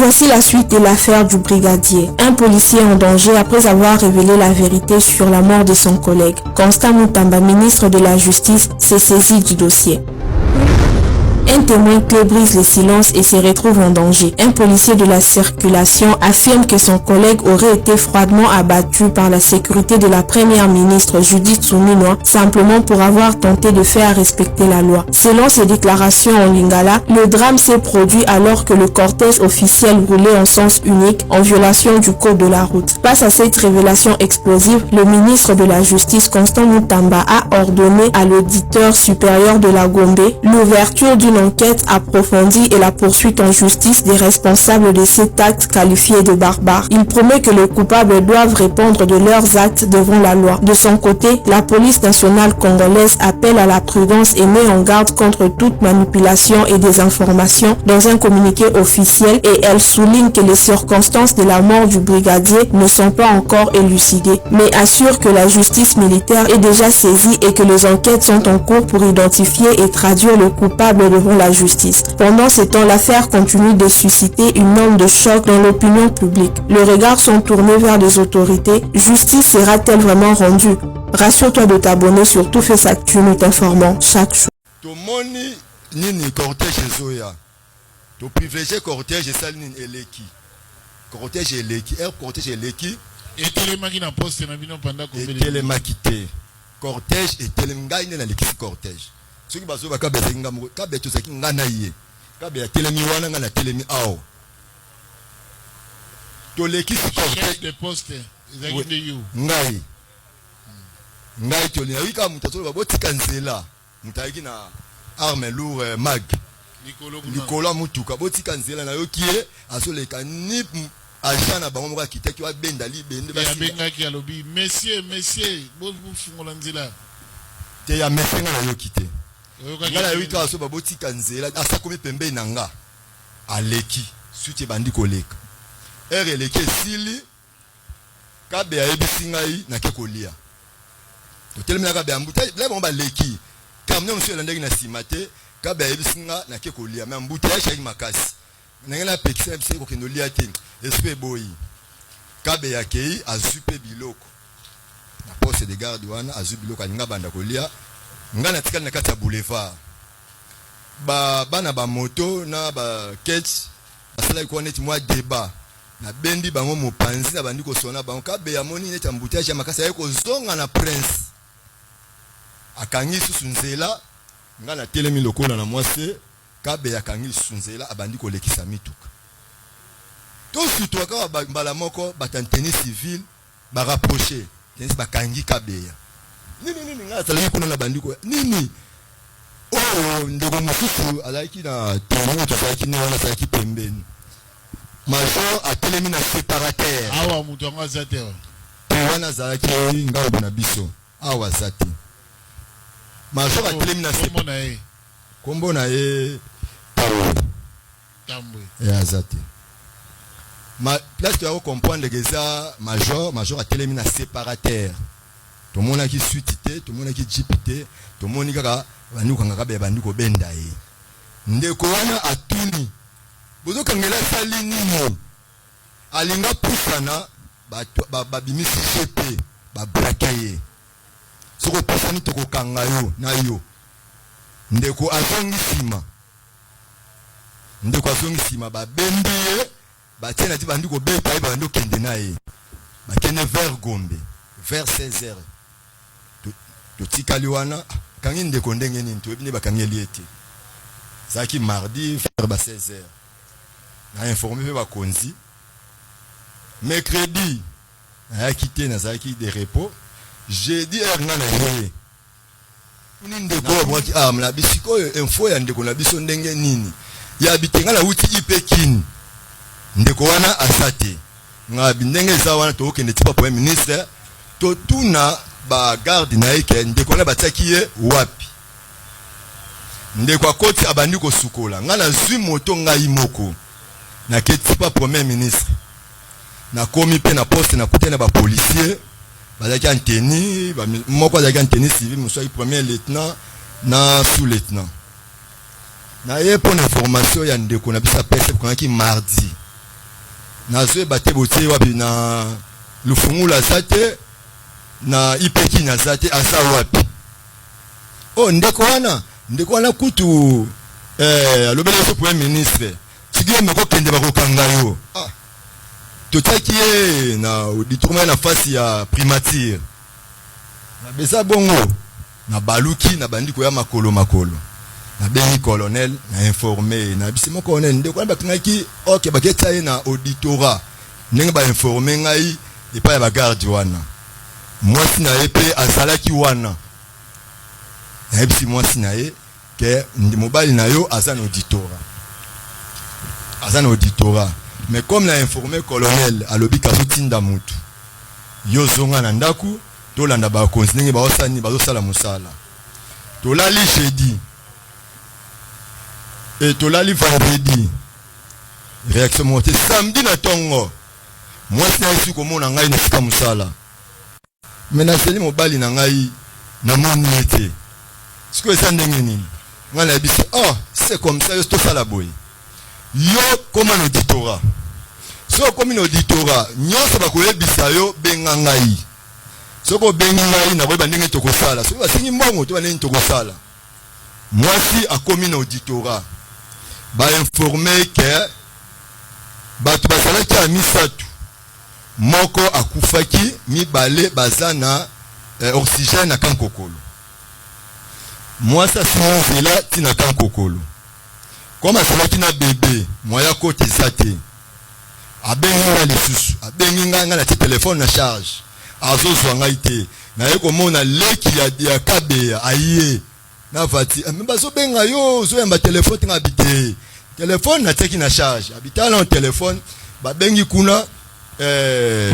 Voici la suite de l'affaire du brigadier. Un policier en danger après avoir révélé la vérité sur la mort de son collègue. Constant Mutamba, ministre de la Justice, s'est saisi du dossier. Un témoin clé brise le silence et se retrouve en danger. Un policier de la circulation affirme que son collègue aurait été froidement abattu par la sécurité de la première ministre Judith Suminwa simplement pour avoir tenté de faire respecter la loi. Selon ses déclarations en lingala, le drame s'est produit alors que le cortège officiel roulait en sens unique en violation du code de la route. Face à cette révélation explosive, le ministre de la Justice Constant Mutamba a ordonné à l'auditeur supérieur de la Gombe l'ouverture d'une enquête approfondie et la poursuite en justice des responsables de cet acte qualifié de barbare. Il promet que les coupables doivent répondre de leurs actes devant la loi. De son côté, la police nationale congolaise appelle à la prudence et met en garde contre toute manipulation et désinformation dans un communiqué officiel, et elle souligne que les circonstances de la mort du brigadier ne sont pas encore élucidées, mais assure que la justice militaire est déjà saisie et que les enquêtes sont en cours pour identifier et traduire le coupable devant la justice. Pendant ce temps, l'affaire continue de susciter une onde de choc dans l'opinion publique. Les regards sont tournés vers les autorités. Justice sera-t-elle vraiment rendue? Rassure-toi de t'abonner sur Tout Fait Actu, nous t'informons chaque jour. Tomoni nini cortège zoya. To privilégier cortège ça nini eleki. Cortège eleki, cortège eleki. Et télémaki na poste na bino pendant combien de temps? Télémaki te. Cortège et télémngai na l'équipe cortège. Ce qui bazo baka bezenga mo ka beto saki ngana ye ka be telemi wana ngana telemi ao to l'équipe chef de poste ezaki de you ngai to ni wika mutato baboti kanzela mutaki na arme lourd mag Nicolas mutuka boti kanzela na yo kie asoleka ni agent na bango moka kitaki wa benda li bende ba benga ki alobi monsieur bo fungola nzela te ya mesenga na yo kite ngala yito aso baboti kanzela asa komi pembe nanga aleki suti bandi koleka eleki sili kabe ya ebisingai na kekolia to telemina kabe ambuta la bomba leki kamne monsieur landeki na simate kabe ya ebisinga na kekolia mais ambuta ya shaki makasi ngena pekisa bise ko kenolia te esprit boy kabe ya kei azupe biloko na poste de garde wana azupe biloko alinga banda kolia ngana tikali na kati ya boulevard bana ba moto na ba ketch asala ko neti mwa débat na bendi bango mopanzi na bandi ko sona bango kabe ya moni neti embouteillage ya makasa yako zonga na prince akangi susu nzela ngana telemi lokola na mwase kabe ya kangi susu nzela abandi ko lekisa mituka to surtout ka bala moko batanteni civil ba rapprocher tenisi bakangi kabe ya nini ngazala kuna na bandiko nini ndeko mosusu alaki na témoin tofaki ni wana saki pembeni major atelemi na séparateur awa mutu ngazate wana zalaki ngao na biso awa zate major atelemi na séparateur kombo na ye tambwe ya zate ma place tu as comprendre que ça major atelemi na séparateur to mona ki suite to mona ki jipite to moni kaka bandi ko ngaka be bandi ko benda ye ndeko wana atuni bozo kangela sali nimo alinga pusana ba bimisi chepe ba brakaye soko pusani to ko kanga yo na yo ndeko azongi sima ba bembiye ba tena ti bandi ko beta ba ndo kende na ye ba kene vers Gombe vers 16h to tikali wana kangi ndeko ndenge nini to ebine bakangeli ete zaki mardi vers ba 16h na informé pe ba konzi mercredi a quitté na zaki de repos jeudi erna na ye uni ndeko mwaki amla bisiko info ya ndeko na biso ndenge nini ya bitenga na uti ipekini ndeko wana asate ngabi ndenge za wana to okende tipa premier ministre to tuna ba garde na eke ndeko na bataki ye wapi ndeko akoti abandi ko sukola ngana zwi moto ngai moko na ketipa premier ministre na komi pe na poste na kutena ba policier bazaki anteni moko bazaki anteni civil monsieur premier lieutenant na sous lieutenant na ye pour information ya ndeko na bisa pese ko ki mardi nazwe bate bote wapi na lufungula zate na ipeki na zate asa wapi oh ndeko wana kutu alobele so premier ministre sigio meko kende bakokanga yo totaki na auditoire na face ya primature na besa bongo na baluki na bandiko ya makolo na bengi colonel na informé na bisimo colonel ndeko na bakangaki OK baketa ye na auditorat ndenge ba informer ngai epa ya bagarde wana mwasi na ye pe azalaki wana na ebisi mwasi na ye ke ndi mobali na yo azan auditorat mais comme la informé colonel alobi kazotinda mutu yo zonga na ndaku tolanda ba konsinenge ba osani bazosala musala tolali jeudi et tolali vendredi réaction montée samedi na tongo mwasi na yesu komona ngai na sika musala mais na seli mobali na ngai na moni ete siko esa ndenge nini ngai na biso c'est comme ça yo tosala boye yo koma na auditorat so komi na auditorat nyonso bakoyebisa yo benga ngai soko bengi ngai na koyeba ndenge tokosala soki basingi mbongo to baneni tokosala mwasi akomi na auditorat bainforme ke bato basalaki ya misatu moko akufaki mibale baza na oxygène na kankokolo mwasi asinzela tina kankokolo comme asalaki na bebe moya kote eza te abengi nga lisusu abengi nga na ti telefone na charge azozwa ngai te naye komona leki ya kabeya aye na vati bazobenga yo ozoyamba telefone te nga bite telefone natiaki na charge abitala na telefone babengi kuna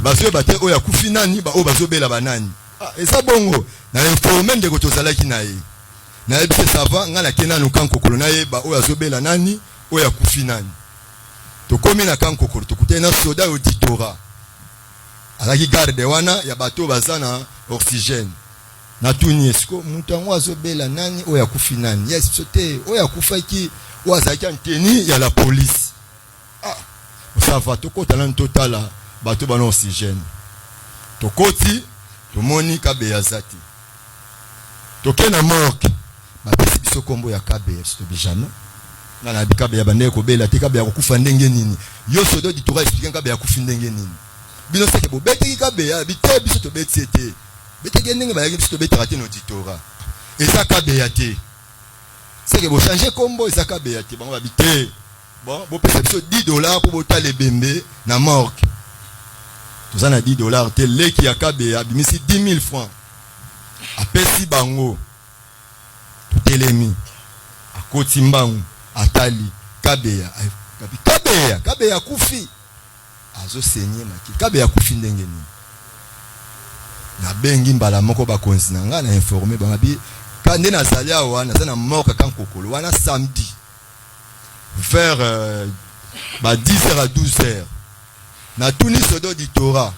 bazoyeba te oyo akufi nani oyo bazobela banani eza bongo na informe ndeko tozalaki na ye nayebise sava nga nakei nanu kankokolo nayeba oyo azobela nani oyo akufi nani tokomi na kankokolo tokutani na soda auditorat azalaki garde wana ya bato baza na oxygène natuni esiko mutu yango azobela nani oyo akufi nani yes sote oyo akufaki oyo azalaki anteni ya la police osava tokota nani totala bato bana oxygène tokoti tomoni kabeya aza te toke na morgue bapesi biso kombo ya kabeya sotobi jamais nga na bikabeya bandenge kobela te kabeya kokufa ndenge nini yo sodo auditorat explique kabeya akufi ndenge nini bino seke bobeteki kabeya bite biso tobeti ete beteki ndenge bayaki biso tobetaka te na auditorat eza kabeya te seke bochange kombo eza kabeya te bango babite bon bopesa biso $10 po botala ebembe na morgue toza na $10 te leki ya kabeya abimisi 10 000 francs apesi bango totelemi akoti mbangu atali kabeya kufi azosenye maki kabeya kufi ndenge nini na bengi mbala moko bakonzi na nga na informe bangabi kande nazali awa naza na morgue kankokolo wana samedi vers 10h à 12h na tuni sodo auditorat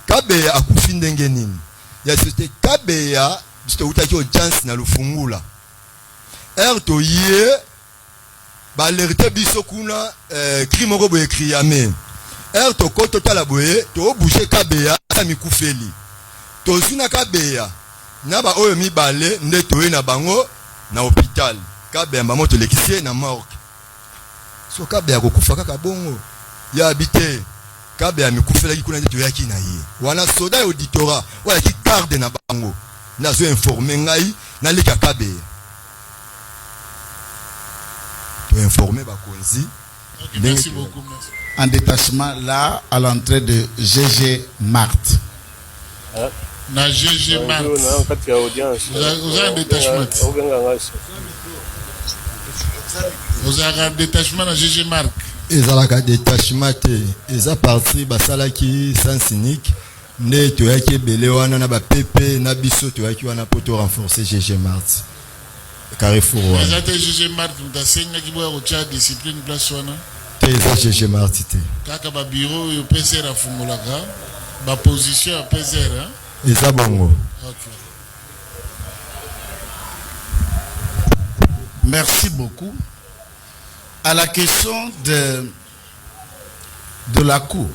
kabeya akufi ndenge nini ya sote kabeya biso utaki audience na lufungula to ye balerte biso kuna cri moko boye criame to koto tala boye to boucher kabeya sa mikufeli to zuna kabeya na ba oyo mibale nde toye na bango na hôpital kabeya mbamo to lekisi na morgue so kabeya kokufa kaka bongo ya habité kabeya mikufelaki kuna nde toyaki na ye wana soda auditorat wala ki garde na bango nazo informer ngai na leka kabeya to informer bakonzi. Okay, merci beaucoup. Merci. En détachement là à l'entrée de GG Marthe. Na GG Marthe. Vous avez un détachement. Vous avez un détachement na GG Marthe. Ezalaka détachement te eza parti basalaki sans unique nde toyaki ebele wana na bapepe na biso toyaki wana po to renforcer GG Marthe Carrefour wana. Eza te GG Marthe mtasengaki boya kotia discipline place wana te eza GG Marthe te kaka ba bureau yo PCR afungolaka ba position ya PCR eza bongo. Okay. Merci beaucoup. À la question de la cour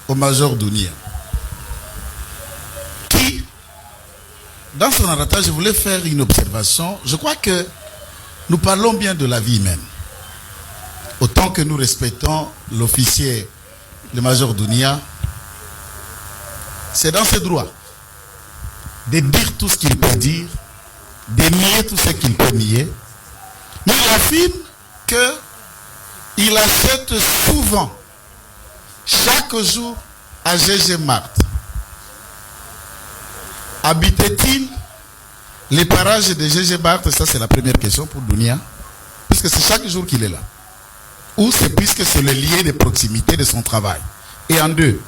au major Dounia, qui, dans son narratage, je voulais faire une observation. Je crois que nous parlons bien de la vie humaine. Autant que nous respectons l'officier, le major Dounia, c'est dans ses droits de dire tout ce qu'il peut dire, de nier tout ce qu'il peut nier. Mais il affirme qu'il achète souvent, chaque jour, à GG Marthe. Habitait-il les parages de GG Marthe? Ça, c'est la première question pour Dounia. Puisque c'est chaque jour qu'il est là. Ou c'est puisque c'est le lien de proximité de son travail. Et en deux,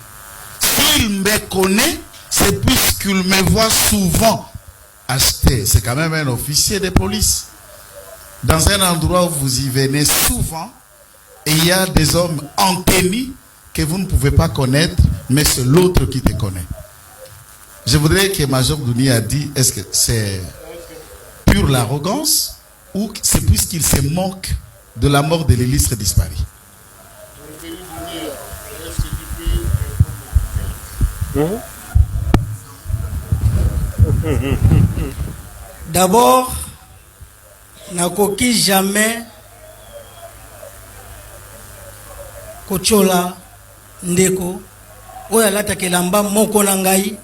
s'il me connaît, c'est puisqu'il me voit souvent acheter. C'est quand même un officier de police. Dans un endroit où vous y venez souvent, et il y a des hommes en tenue que vous ne pouvez pas connaître, mais c'est l'autre qui te connaît. Je voudrais que Major Dounia a dit, est-ce que c'est pure l'arrogance ou c'est puisqu'il se moque de la mort de l'illustre disparu? D'abord, nakoki jamais kochola ndeko oyo alataka elamba moko na ngai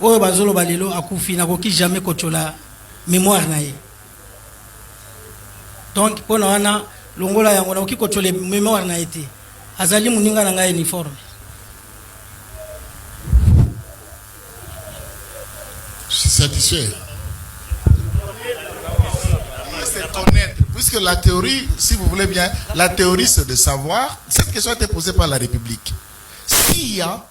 oyo bazoloba lelo akufi, nakoki jamais kochola mémoire na ye. Donc pona wana longola yango nakoki kochola mémoire na ye te, azali moninga na ngai uniforme. Je suis satisfait. C'est connaître. Puisque la théorie, si vous voulez bien, la théorie c'est de savoir. Cette question a été posée par la République. S'il y a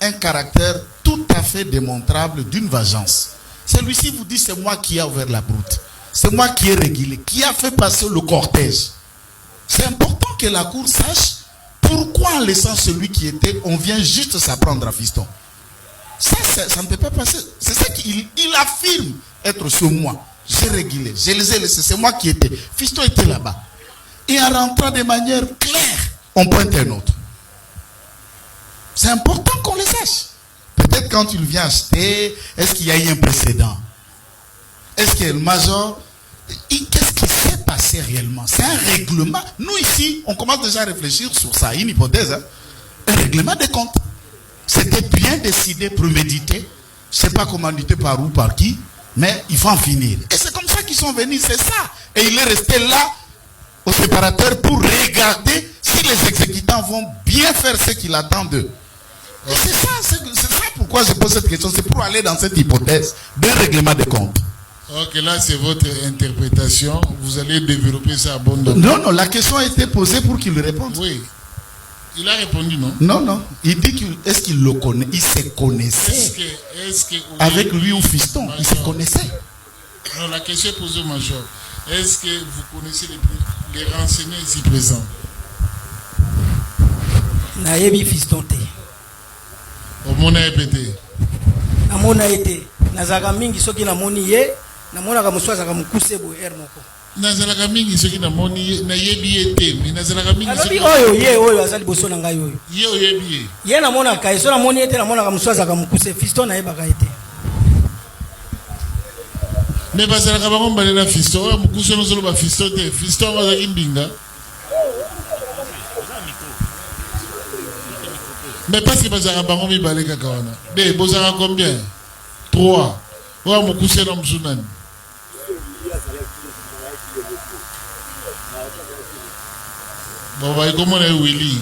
un caractère tout à fait démontrable d'une vengeance, celui-ci vous dit c'est moi qui ai ouvert la route, c'est moi qui ai régulé, qui a fait passer le cortège. C'est important que la cour sache pourquoi en laissant celui qui était, on vient juste s'apprendre à fiston. Ça ne peut pas passer. C'est ça qu'il affirme être sur moi. J'ai régulé, je les ai laissés, c'est moi qui étais. Fiston était là-bas. Et en rentrant de manière claire, on pointe un autre. C'est important qu'on le sache. Peut-être quand il vient acheter, est-ce qu'il y a eu un précédent? Est-ce que le major, qu'est-ce qui s'est passé réellement? C'est un règlement. Nous ici, on commence déjà à réfléchir sur ça, une hypothèse. Hein? Un règlement des comptes. C'était bien décidé, prémédité. Je ne sais pas commandité par où, par qui, mais il faut en finir. Et c'est comme ça qu'ils sont venus, c'est ça. Et il est resté là, au séparateur, pour regarder si les exécutants vont bien faire ce qu'il attend d'eux. Et c'est ça pourquoi je pose cette question. C'est pour aller dans cette hypothèse d'un règlement des comptes. Ok, là c'est votre interprétation. Vous allez développer ça à bon dos. Non, la question a été posée pour qu'il réponde. Oui. Il a répondu non. Non. Il dit est-ce qu'il le connaît? Il se connaissait. Est-ce que avec lui ou fiston, il se connaissait. Non, la question est posée au major. Est-ce que vous connaissez les renseignants ici présents? Nayebi fiston te. Au monde a répété. Namona été. Nazaka mingi soki namoni ye, namona ka muswaza ka mukuse bo er moko. Nazalaka mingi soki namoni na yebi ete, mais nazalaka mingi soki oyo azali boso na ngai oyo. Ye oyebi. Ye namona ka eso namoni ete namona ka muswaza ka mukuse fiston na yeba ka ete. Mais bazalaka bango balela fiston, mukuse no zolo ba fiston te, fiston bazaki mbinga. Mais parce que bazalaka bango mibale kaka wana. De bozaka combien? 3. Wa mukuse na msunani. Bon, bah, comment on est Willy?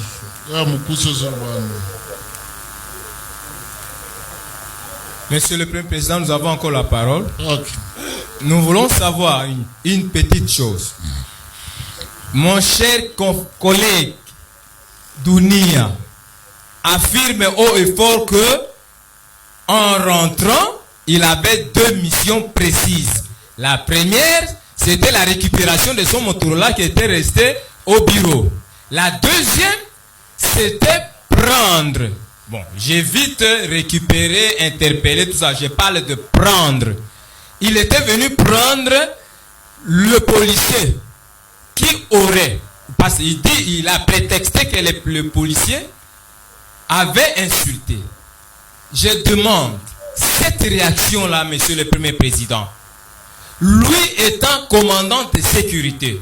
Monsieur le Premier Président, nous avons encore la parole. Okay. Nous voulons savoir une petite chose. Mon cher collègue Dounia affirme haut et fort que, en rentrant, il avait 2 missions précises. La première, c'était la récupération de son Motorola qui était resté au bureau. La deuxième, c'était prendre. Bon, j'ai vite récupéré, interpellé, tout ça. Je parle de prendre. Il était venu prendre le policier qui aurait parce qu'il dit, il a prétexté que le policier avait insulté. Je demande cette réaction-là, monsieur le Premier Président, lui étant commandant de sécurité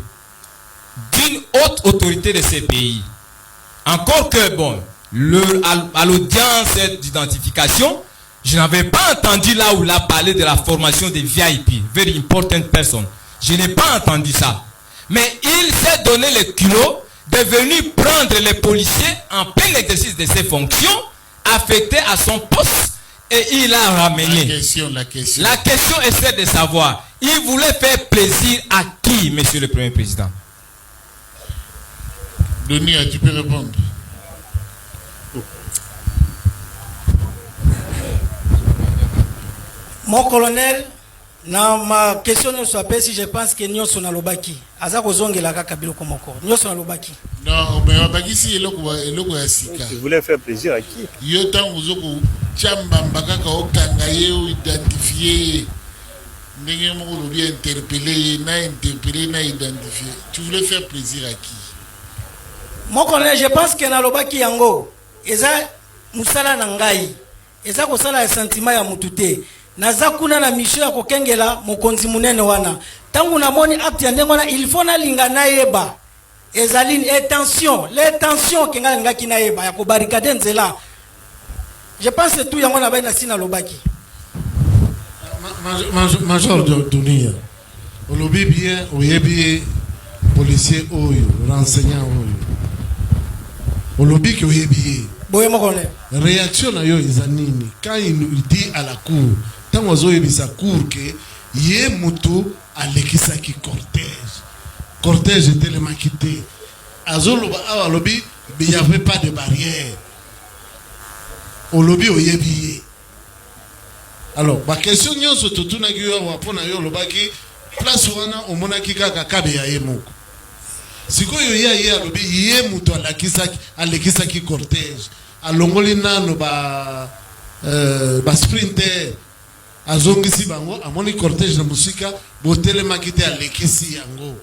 d'une haute autorité de ce pays, encore que bon, à l'audience d'identification, je n'avais pas entendu là où il a parlé de la formation des VIP, very important person. Je n'ai pas entendu ça. Mais il s'est donné le culot de venir prendre les policiers en plein exercice de ses fonctions, affectés à son poste, et il a ramené. La question. La question est celle de savoir, il voulait faire plaisir à qui, monsieur le Premier Président? Denis, tu peux répondre. Mon colonel, na ma question ne soit pas si je pense que nous sommes lobaki. Aza kozonge la kaka biloko moko. Nous sommes lobaki. Non, mais lobaki si eloko ya sika. Tu voulais faire plaisir à qui? Yo tant uzoko chamba mbakaka okanga ye ou identifier. Ndenge moko lo bien interpeller, na identifier. Tu voulais faire plaisir à qui? Mon colonel, je pense que na lobaki yango eza musala na ngai. Eza ko sala sentiment ya mutute. Naza kuna na mission ya kokengela mokonzi munene wana. Tangu na moni acte ya ndengona il faut na linga na yeba. Ezaline et tension, les tensions kenga nga kina yeba ya ko barricade nzela. Je pense que tout yango na baina sina lobaki. Major Dunia. Olobi bien, oyebi policier oyo, renseignant oyo. Olobi que oyebi. Boye mo colonel. Réaction na yo izanini quand il dit à la cour tant ozo yebisa cour que ye mutu alekisaki cortège était le makité azolo ba lobi il y avait pas de barrière au lobby oyebi. Alors ba question nyonso totuna giyo wapona yo lobaki place wana omonaki kaka kabe ya yemoko sikoyo ye alobi ye mutu alekisaki cortège alongoli nano ba sprinter azongisi bango amoni cortège na musika botelema kite alekisi yango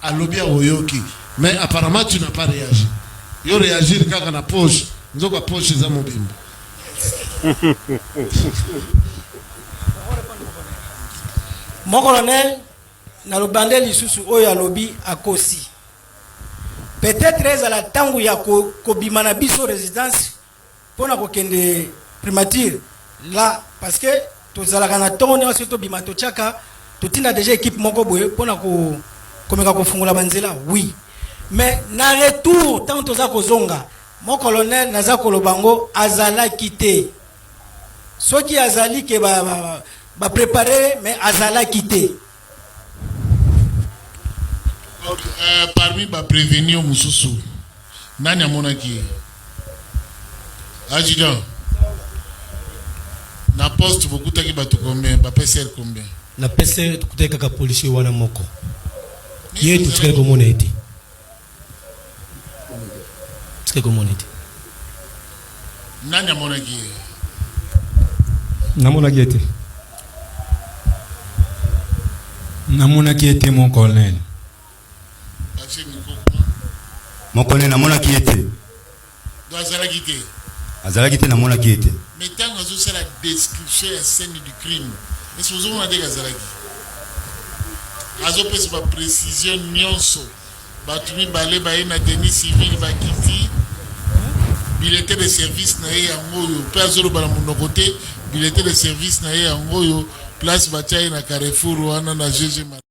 alobi oyoki mais apparemment tu n'as pas réagi. Yo réagir kaka na poche nzoka poche za mobimba. Mon colonel na lobandeli lisusu oyo alobi akosi. Peut-être à la tangu ya kobima na biso résidence pona kokende primature là parce que tozalaka na tongo ne surtout bima to chaka totinda déjà équipe moko boye pona ko komeka kofungula banzela oui mais na retour tant toza kozonga mon colonel naza kolobango azala quitté soki azali ke ba préparer mais azala quitté. Parmi les prévenus, Moussoussou, Nani Amonaki, adjudant, na poste beaucoup de gens combien, ba PCR combien? Na PCR tout est kaka policier wana moko. Yé tout ce que comme on était. Ce que comme on était. Nani Amonaki. Namonaki était. Namonaki était mon colonel. Mon colonel namona qui était. Donc azalaki te. Azalaki te namona qui était. Mais tant que c'est la description de la scène du crime, est-ce que vous avez dit azalaki? Azo pese ba précision nyonso. Batumi balé ba na tenue civile ba kiti. Bulletin de service na ye yangoyo. Pe azolo bala monoko te. Bulletin de service na ye yangoyo. Place batia na Carrefour wana na GG.